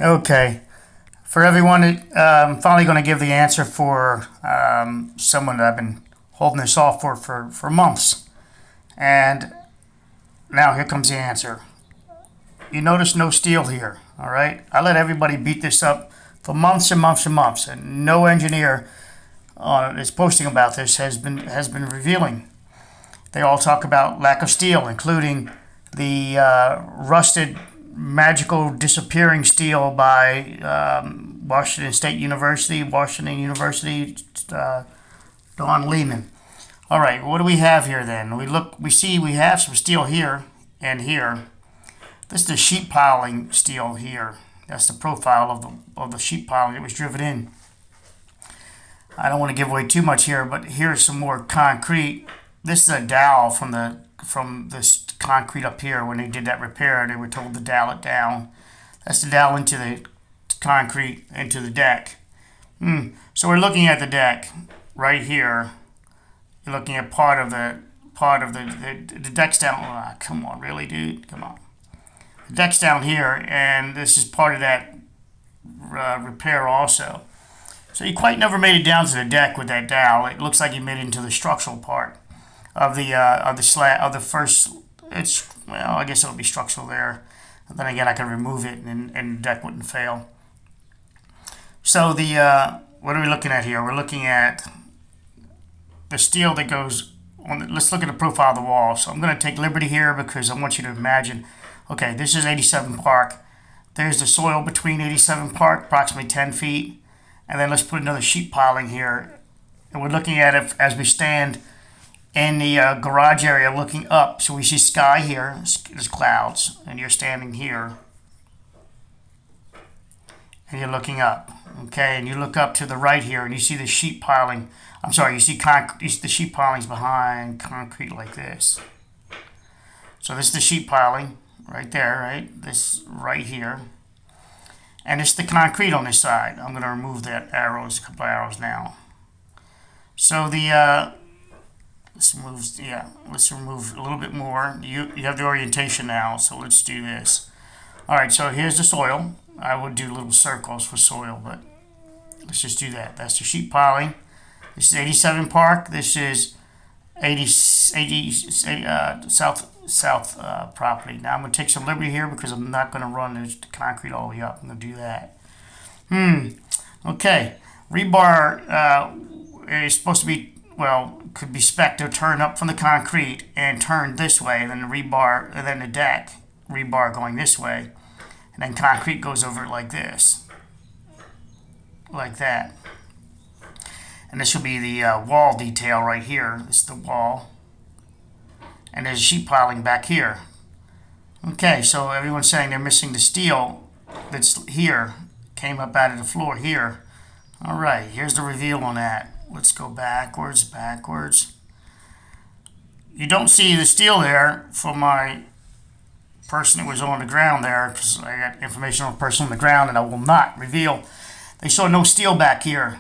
Okay. For everyone, I'm finally going to give the answer for someone that I've been holding this off for months. And now here comes the answer. You notice no steel here, all right? I let everybody beat this up for months and months and months, and no engineer is posting about this has been revealing. They all talk about lack of steel, including the rusted magical disappearing steel by Washington University, Don Lehman. All right, what do we have here then? We have some steel here and here. This is the sheet piling steel here. That's the profile of the sheet piling that was driven in. I don't want to give away too much here, but here's some more concrete. This is a dowel from this concrete up here. When they did that repair, they were told to dowel it down. That's the dowel into the concrete into the deck. So we're looking at the deck right here. You're looking at part of the deck's down. Oh, come on, really, dude? Come on. The deck's down here, and this is part of that repair also. So you quite never made it down to the deck with that dowel. It looks like you made it into the structural part of the slab of the first. I guess it'll be structural there. And then again, I can remove it, and the deck wouldn't fail. So what are we looking at here? We're looking at the steel that goes on. Let's look at the profile of the wall. So I'm going to take liberty here because I want you to imagine. Okay, this is 87 Park. There's the soil between 87 Park, approximately 10 feet. And then let's put another sheet piling here. And we're looking at it as we stand in the garage area looking up. So we see sky here, there's clouds, and you're standing here. And you're looking up. Okay, and you look up to the right here and you see the sheet piling. I'm sorry, you see the sheet pilings behind concrete like this. So this is the sheet piling right there, right? This right here. And it's the concrete on this side. I'm going to remove a couple of arrows now. So let's remove a little bit more. You have the orientation now, so let's do this. All right, so here's the soil. I would do little circles for soil, but let's just do that. That's the sheet piling. This is 87 Park. This is 80 south property. Now I'm going to take some liberty here because I'm not going to run the concrete all the way up. I'm going to do that. Okay. Rebar is supposed to be, could be spec'd to turn up from the concrete and turn this way, and then the rebar, and then the deck, rebar going this way, and then concrete goes over it like this. Like that. And this will be the wall detail right here. This is the wall. And there's sheet piling back here. Okay, so everyone's saying they're missing the steel that's here. Came up out of the floor here. All right, here's the reveal on that. Let's go backwards. You don't see the steel there for my person that was on the ground there, because I got information on the person on the ground, and I will not reveal. They saw no steel back here.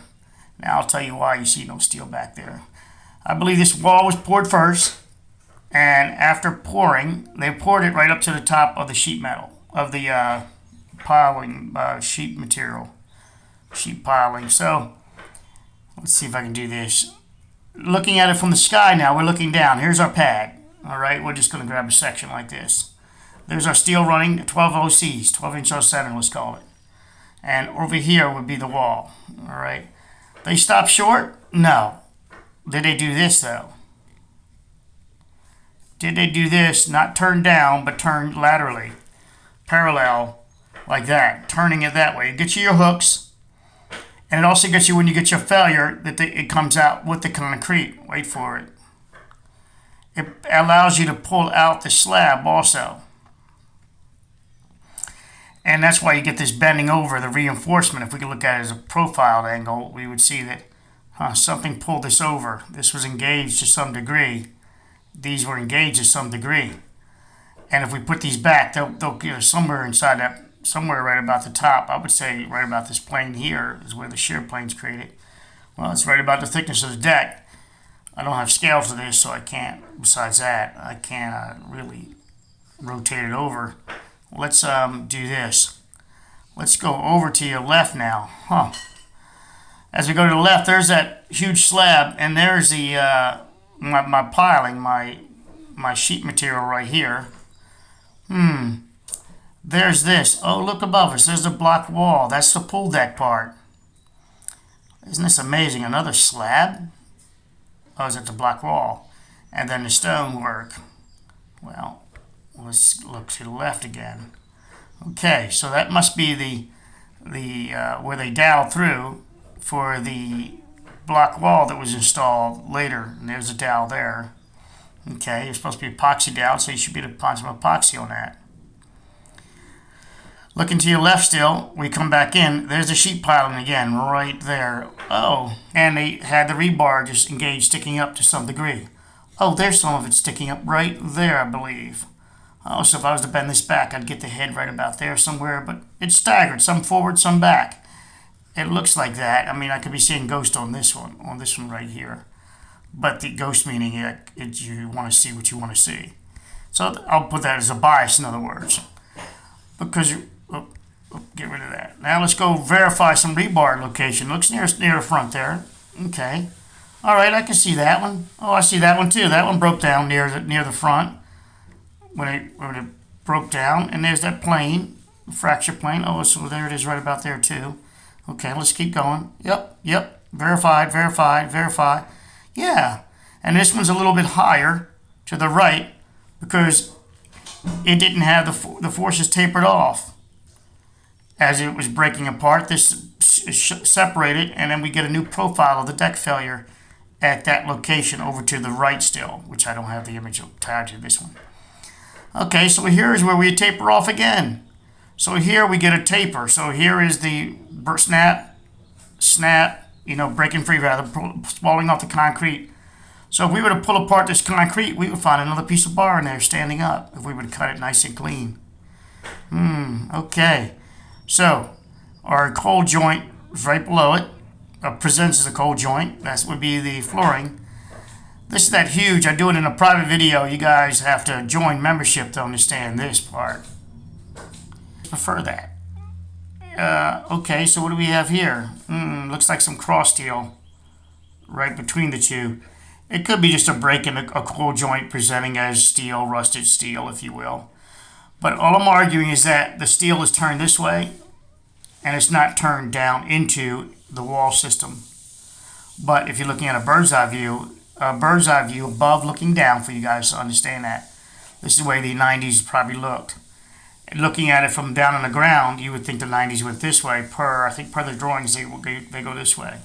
Now I'll tell you why you see no steel back there. I believe this wall was poured first, and after pouring, they poured it right up to the top of the sheet metal, of the piling sheet material, sheet piling. So let's see if I can do this. Looking at it from the sky now, we're looking down. Here's our pad. All right, we're just going to grab a section like this. There's our steel running, 12 OCs, 12-inch O7, let's call it. And over here would be the wall. All right. They stopped short? No. Did they do this, though? Did they do this, not turn down, but turn laterally, parallel, like that, turning it that way? It gets you your hooks, and it also gets you, when you get your failure, that it comes out with the concrete. Wait for it. It allows you to pull out the slab also. And that's why you get this bending over, the reinforcement. If we could look at it as a profiled angle, we would see that something pulled this over. This was engaged to some degree. These were engaged to some degree. And if we put these back, they'll get somewhere inside that, somewhere right about the top. I would say right about this plane here is where the shear plane's created. Well, it's right about the thickness of the deck. I don't have scales for this, so I can't, besides that, I can't really rotate it over. Let's do this. Let's go over to your left now. Huh. As we go to the left, there's that huge slab, and there's the my piling, my sheet material right here. There's this. Oh, look above us. There's the block wall. That's the pool deck part. Isn't this amazing? Another slab? Oh, is it the block wall? And then the stonework. Well, let's look to the left again. Okay, so that must be the where they dowel through for the block wall that was installed later. And there's a dowel there. Okay, it's supposed to be epoxy dowel, so you should be able to put some epoxy on that. Looking to your left still, we come back in. There's the sheet piling again, right there. Oh, and they had the rebar just engaged, sticking up to some degree. Oh, there's some of it sticking up right there, I believe. Oh, so if I was to bend this back, I'd get the head right about there somewhere, but it's staggered, some forward, some back. It looks like that. I mean, I could be seeing ghost on this one right here. But the ghost meaning you want to see what you want to see. So I'll put that as a bias, in other words. Because get rid of that. Now let's go verify some rebar location. Looks near the front there. Okay. All right, I can see that one. Oh, I see that one too. That one broke down near the front when it broke down. And there's that plane, fracture plane. Oh, so there it is right about there too. Okay, let's keep going. Yep. Verified. Yeah. And this one's a little bit higher to the right because it didn't have the forces tapered off. As it was breaking apart, this separated, and then we get a new profile of the deck failure at that location over to the right still, which I don't have the image attached to this one. Okay, so here is where we taper off again. So here we get a taper. So here is the snap, breaking free rather, falling off the concrete. So if we were to pull apart this concrete, we would find another piece of bar in there standing up if we would cut it nice and clean. Okay. So our cold joint is right below it. Presents as a cold joint. That would be the flooring. This is that huge. I do it in a private video. You guys have to join membership to understand this part. Prefer that. Okay, so what do we have here? Looks like some cross steel right between the two. It could be just a break in a cold joint presenting as steel, rusted steel, if you will. But all I'm arguing is that the steel is turned this way and it's not turned down into the wall system. But if you're looking at a bird's eye view above looking down for you guys to understand that. This is the way the 90s probably looked. And looking at it from down on the ground, you would think the 90s went this way. I think per the drawings, they go this way.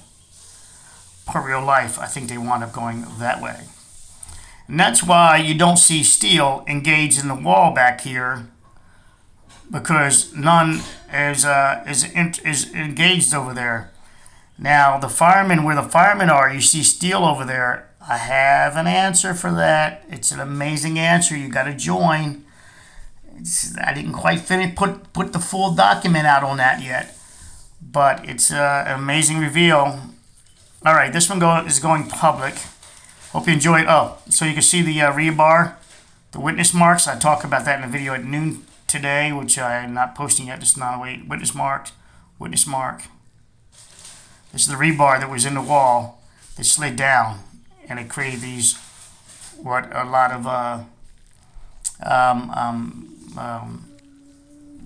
Per real life, I think they wound up going that way. And that's why you don't see steel engaged in the wall back here, because none is engaged over there. Now, where the firemen are, you see steel over there. I have an answer for that. It's an amazing answer. You got to join. I didn't quite finish put the full document out on that yet, but it's an amazing reveal. All right, this one is going public. Hope you enjoyed. Oh, so you can see the rebar, the witness marks. I talk about that in a video at noon today, which I am not posting yet. Just not wait. Witness mark. This is the rebar that was in the wall that slid down, and it created these what a lot of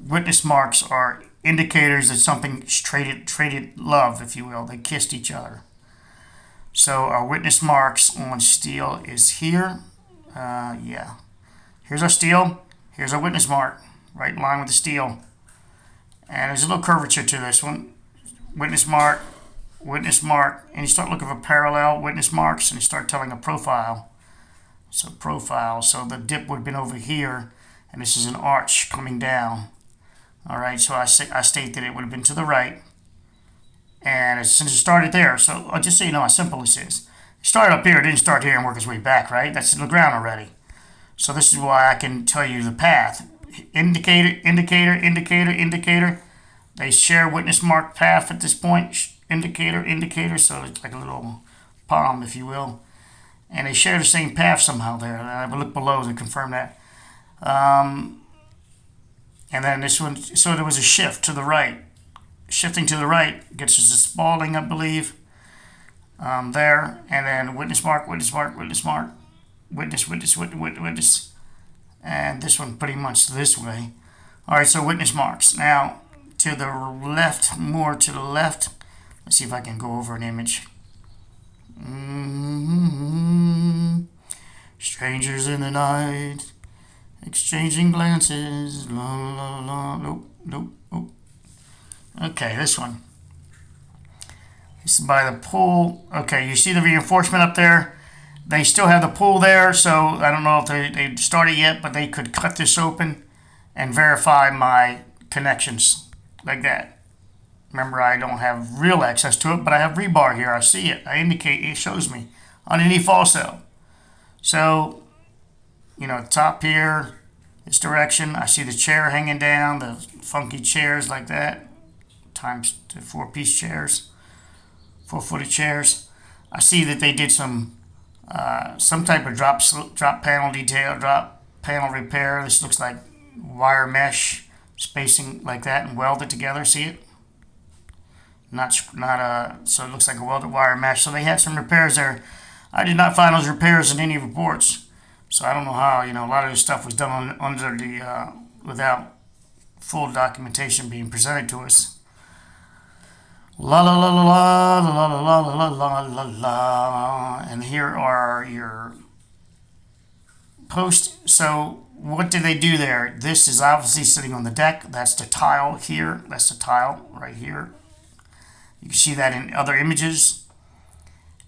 witness marks are indicators that something traded love, if you will. They kissed each other. So our witness marks on steel is here. Yeah. Here's our steel. Here's our witness mark, right in line with the steel. And there's a little curvature to this one. Witness mark, and you start looking for parallel witness marks, and you start telling a profile. So the dip would have been over here, and this is an arch coming down. All right, so I state that it would have been to the right. And since it started there, so just so you know how simple this is. It started up here, it didn't start here and work its way back, right? That's in the ground already. So this is why I can tell you the path. Indicator. They share witness mark path at this point. Indicator, so it's like a little palm, if you will. And they share the same path somehow there. I will look below to confirm that. And then this one, so there was a shift to the right. Shifting to the right gets us to Spalding, I believe, there. And then witness mark, witness mark, witness mark, witness. And this one pretty much this way. All right, so witness marks. Now, to the left, more to the left. Let's see if I can go over an image. Strangers in the night, exchanging glances. La la la. Nope, nope, nope. Okay, this one. This is by the pool. Okay, you see the reinforcement up there? They still have the pool there, so I don't know if they started yet, but they could cut this open and verify my connections like that. Remember, I don't have real access to it, but I have rebar here. I see it. I indicate it shows me underneath also. So, top here, this direction. I see the chair hanging down, the funky chairs like that, times the 4-piece chairs, 4-footed chairs. I see that they did some type of drop panel detail, drop panel repair. This looks like wire mesh spacing like that and welded together. See it? So it looks like a welded wire mesh. So they had some repairs there. I did not find those repairs in any reports. So I don't know how, a lot of this stuff was done under the, without full documentation being presented to us. La la la la la la la la la la la. And here are your posts. So what did they do there? This is obviously sitting on the deck. That's the tile here. That's the tile right here. You can see that in other images.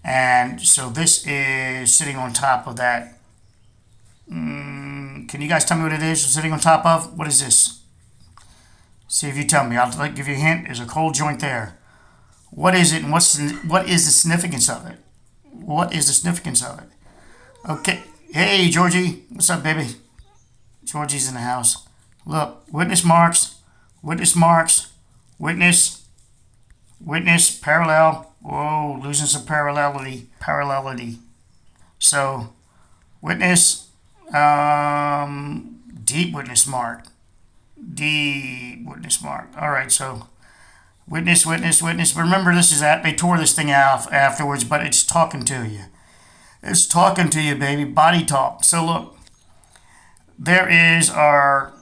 And so this is sitting on top of that. Can you guys tell me what it is sitting on top of? What is this? See if you tell me. I'll give you a hint. There's a cold joint there. What is it and what is the significance of it? What is the significance of it? Okay. Hey, Georgie. What's up, baby? Georgie's in the house. Look, witness marks, witness marks, witness, parallel. Whoa, losing some parallelity. So, witness, deep witness mark. All right, so witness. Remember, this is that they tore this thing out afterwards, but it's talking to you. It's talking to you, baby. Body talk. So look, there is our.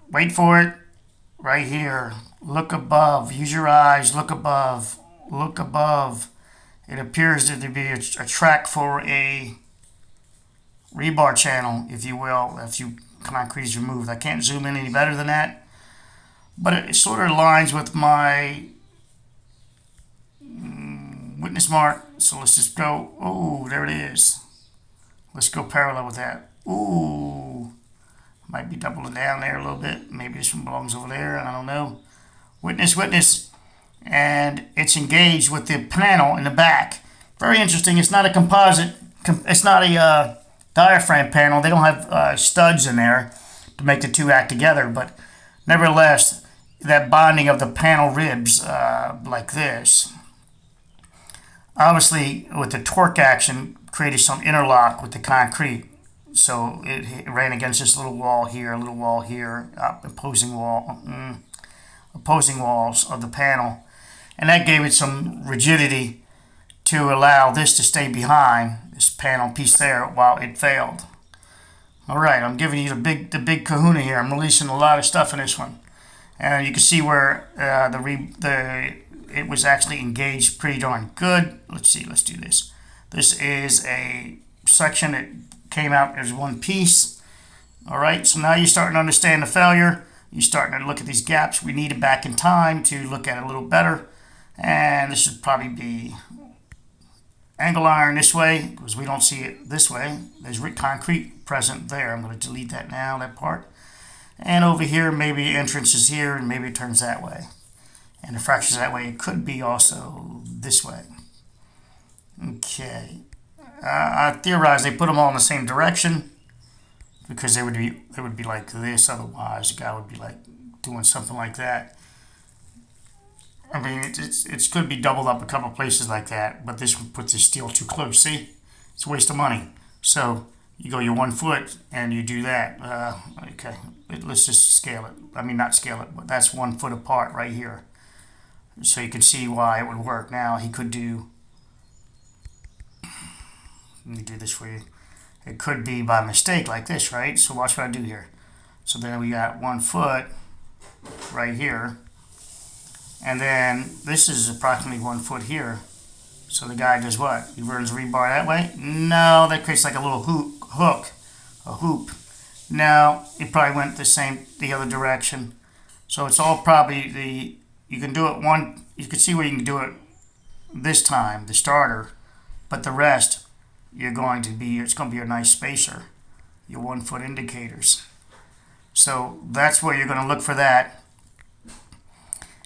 Wait for it. Right here. Look above. Use your eyes. Look above. Look above. It appears to be a track for a rebar channel, if you will, if you concrete is removed. I can't zoom in any better than that, but it sort of aligns with my witness mark. So let's just go. Oh, there it is. Let's go parallel with that. Ooh, might be doubling down there a little bit. Maybe this one belongs over there. I don't know. Witness. And it's engaged with the panel in the back. Very interesting. It's not a composite. It's not a diaphragm panel. They don't have studs in there to make the two act together. But nevertheless, that bonding of the panel ribs like this, obviously with the torque action, created some interlock with the concrete. So it ran against this little wall here, opposing walls of the panel. And that gave it some rigidity to allow this to stay behind this panel piece there while it failed. All right, I'm giving you the big kahuna here. I'm releasing a lot of stuff in this one. And you can see where it was actually engaged pretty darn good. Let's see, let's do this. This is a section that came out as one piece. All right, so now you're starting to understand the failure. You're starting to look at these gaps. We need it back in time to look at it a little better. And this should probably be angle iron this way because we don't see it this way. There's concrete present there. I'm going to delete that now, that part. And over here, maybe entrance is here and maybe it turns that way. And the fractures that way. It could be also this way. Okay. I theorize they put them all in the same direction because they would be like this. Otherwise, the guy would be like doing something like that. I mean, it could be doubled up a couple places like that, but this would put the steel too close. See? It's a waste of money. So You go your 1 foot and you do that. Okay, let's just scale it. I mean, not scale it, but that's 1 foot apart right here. So you can see why it would work. Now he could do, let me do this for you. It could be by mistake like this, right? So watch what I do here. So then we got 1 foot right here. And then this is approximately 1 foot here. So the guy does what? He runs rebar that way? No, that creates like a little hoop. No, it probably went the other direction. So it's all probably you can do it you can see where you can do it this time, the starter, but the rest, it's going to be a nice spacer, your 1 foot indicators. So that's where you're going to look for that.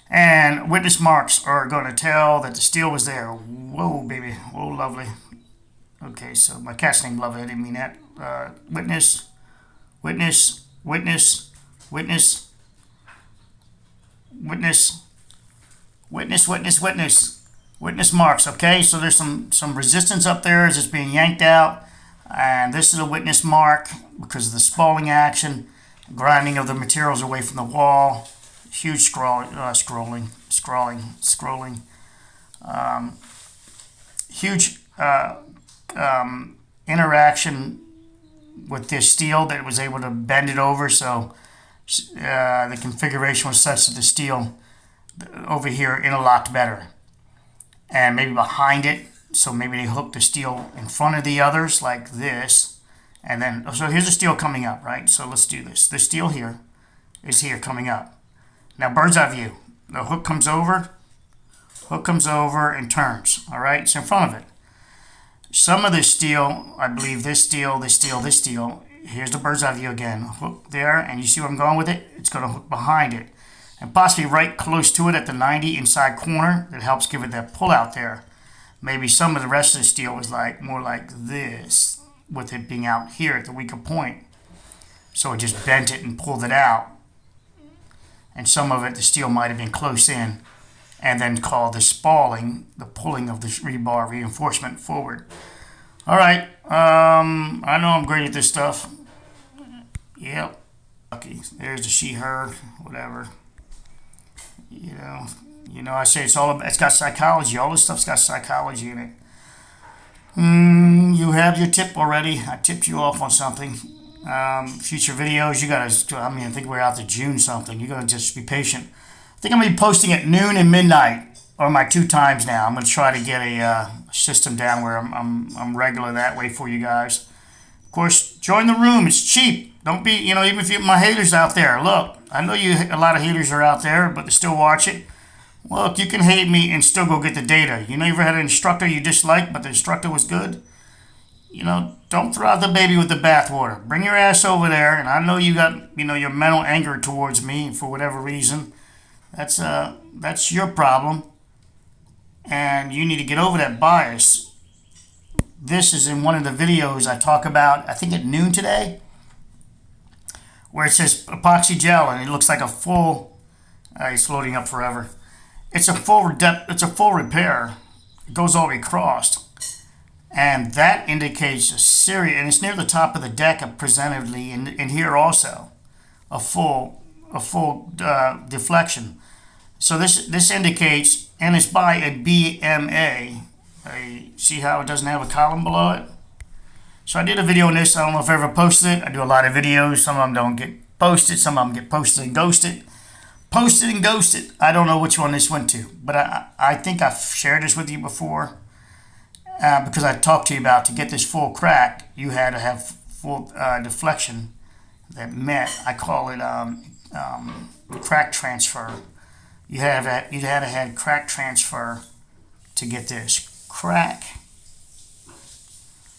And witness marks are going to tell that the steel was there. Whoa, baby. Whoa, lovely. Okay, so my cat's name Lovely. I didn't mean that. Witness, witness, witness, witness, witness, witness, witness, witness. Witness marks, okay? So there's some resistance up there as it's being yanked out. And this is a witness mark because of the spalling action, grinding of the materials away from the wall. Huge scrolling. Huge interaction with this steel that was able to bend it over. So the configuration was such that the steel over here interlocked better. And maybe behind it, so maybe they hooked the steel in front of the others like this. And then, so here's the steel coming up, right? So let's do this. The steel here is here coming up. Now, bird's eye view. The hook comes over and turns. All right, it's in front of it. Some of this steel, I believe this steel, here's the bird's eye view again. Hook there, and you see where I'm going with it? It's going to hook behind it. And possibly right close to it at the 90 inside corner. That helps give it that pull out there. Maybe some of the rest of the steel was more like this, with it being out here at the weaker point. So it just bent it and pulled it out. And some of it, the steel might have been close in, and then called the spalling, the pulling of the rebar reinforcement forward. All right, I know I'm great at this stuff. Yep. Okay, there's the she/her, whatever. You know. I say it's got psychology. All this stuff's got psychology in it. You have your tip already. I tipped you off on something. Future videos, I think we're out to June something. You gotta just be patient. I think I'm gonna be posting at noon and midnight, or my 2 times now. I'm gonna try to get a system down where I'm regular that way for you guys. Of course, join the room. It's cheap. Don't be, even if my haters out there. Look, I know a lot of haters are out there, but they still watch it. Look, you can hate me and still go get the data. You ever had an instructor you disliked, but the instructor was good? Don't throw out the baby with the bathwater. Bring your ass over there, and I know you got, your mental anger towards me for whatever reason. That's your problem, and you need to get over that bias. This is in one of the videos I talk about, I think at noon today, where it says epoxy gel, and it looks like a full. It's loading up forever. It's a full repair. It goes all the way across. And that indicates a serious, and it's near the top of the deck presentively, and here also, a full deflection. So this indicates, and it's by a BMA. See how it doesn't have a column below it? So I did a video on this. I don't know if I ever posted it. I do a lot of videos. Some of them don't get posted. Some of them get posted and ghosted. Posted and ghosted. I don't know which one this went to, but I think I've shared this with you before. Because I talked to you about, to get this full crack, you had to have full deflection that met, I call it crack transfer. You'd have to have crack transfer to get this. Crack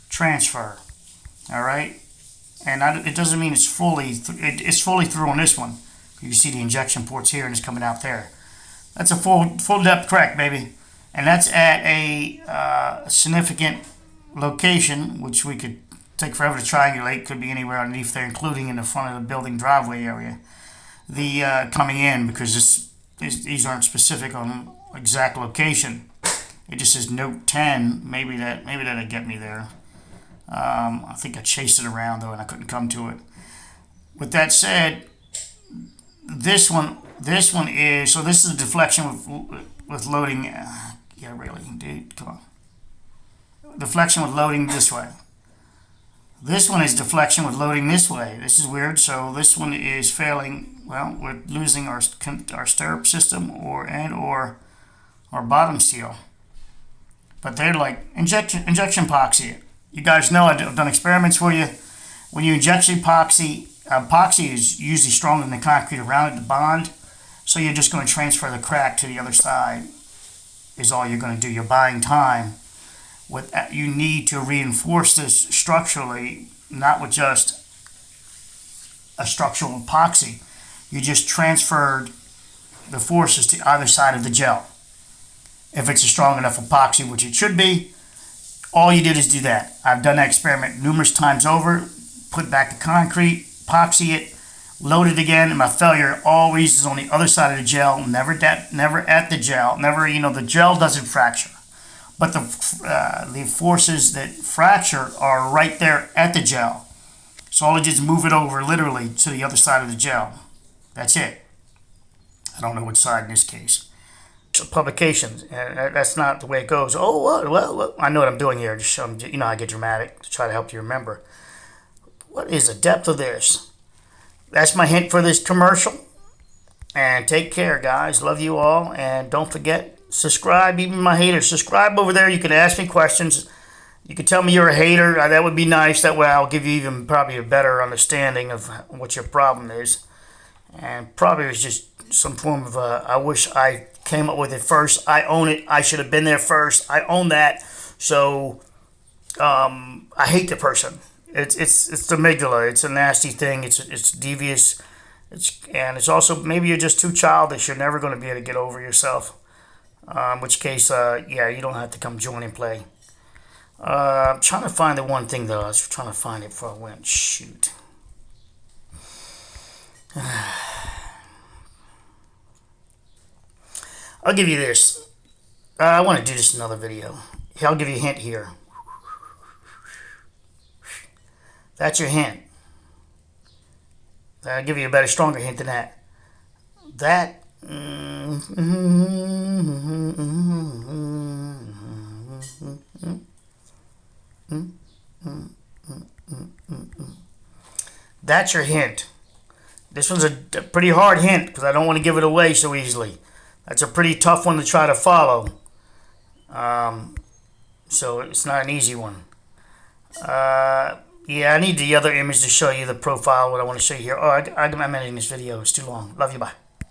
transfer. All right? And it doesn't mean it's fully through on this one. You can see the injection ports here and it's coming out there. That's a full depth crack, baby. And that's at a significant location, which we could take forever to triangulate. Could be anywhere underneath there, including in the front of the building driveway area. The coming in, because these aren't specific on exact location. It just says note 10. Maybe that'll get me there. I think I chased it around though and I couldn't come to it. With that said, this one is, so this is a deflection with loading. Yeah, really, dude, come on. Deflection with loading this way. This one is deflection with loading this way. This is weird. So this one is failing. Well, we're losing our stirrup system or our bottom seal. But they're like injection epoxy. You guys know I've done experiments for you. When you inject epoxy, epoxy is usually stronger than the concrete around it to bond. So you're just going to transfer the crack to the other side. Is all you're going to do. You're buying time. You need to reinforce this structurally, not with just a structural epoxy. You just transferred the forces to either side of the gel. If it's a strong enough epoxy, which it should be, all you did is do that. I've done that experiment numerous times over, put back the concrete, epoxy it, load it again, and my failure always is on the other side of the gel, never at the gel, the gel doesn't fracture. But the forces that fracture are right there at the gel. So all I did is move it over literally to the other side of the gel. That's it. I don't know which side in this case. So publications, that's not the way it goes. Oh, well, I know what I'm doing here. Just show them, I get dramatic to try to help you remember. What is the depth of this? That's my hint for this commercial. And take care, guys. Love you all. And don't forget, subscribe, even my haters. Subscribe over there. You can ask me questions. You can tell me you're a hater. That would be nice. That way I'll give you even probably a better understanding of what your problem is. And probably it's just some form of I wish I came up with it first. I own it. I should have been there first. I own that. So I hate the person. It's the amygdala. It's a nasty thing. It's devious. It's also, maybe you're just too childish. You're never going to be able to get over yourself. In which case, you don't have to come join and play. I'm trying to find the one thing, though. I was trying to find it before I went. Shoot. I'll give you this. I want to do this in another video. I'll give you a hint here. That's your hint. I'll give you a better, stronger hint than that. That's your hint. This one's a pretty hard hint because I don't want to give it away so easily. That's a pretty tough one to try to follow. So it's not an easy one. Yeah, I need the other image to show you the profile, what I want to show you here. Oh, I'm editing this video. It's too long. Love you. Bye.